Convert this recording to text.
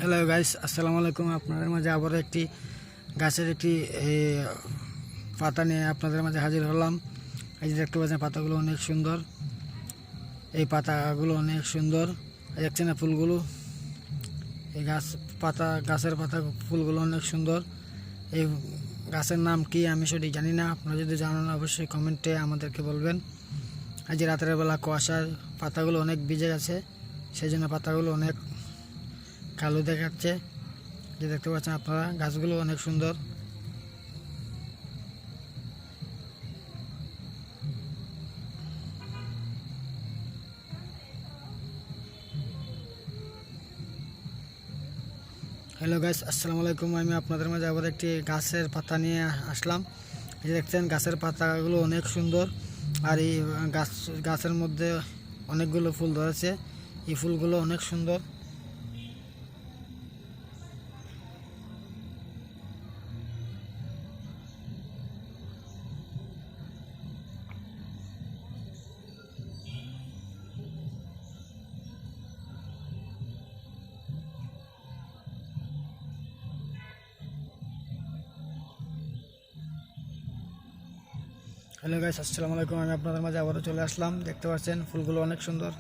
Hello guys, আসসালামু আলাইকুম। আপনাদের মাঝে আবার একটি গাছের একটি পাতা নিয়ে আপনাদের মাঝে হাজির হলাম। এই যে দেখতে পাচ্ছেন পাতাগুলো অনেক সুন্দর। এই পাতাগুলো অনেক সুন্দর, দেখছেন না ফুলগুলো। এই গাছের পাতা ফুলগুলো অনেক সুন্দর। এই গাছের নাম কি আমি সঠিক জানি না, আপনারা যদি জানেন অবশ্যই কমেন্টে আমাদেরকে বলবেন। আজ রাতের বেলা কুয়াশার পাতাগুলো অনেক ভিজে গেছে, সেই জন্য পাতাগুলো অনেক কালো দেখাচ্ছে। যে দেখতে পাচ্ছেন আপনারা, গাছগুলো অনেক সুন্দর। হ্যালো গাইস, আসসালামু আলাইকুম। আমি আপনাদের মাঝে আবার একটি গাছের পাতা নিয়ে আসলাম। এই যে দেখছেন গাছের পাতাগুলো অনেক সুন্দর। আর এই গাছের মধ্যে অনেকগুলো ফুল ধরেছে। এই ফুলগুলো অনেক সুন্দর। হ্যালো গাইস, আসসালামু আলাইকুম। আমি আপনাদের মাঝে আবারও চলে আসলাম। দেখতে পাচ্ছেন ফুলগুলো অনেক সুন্দর।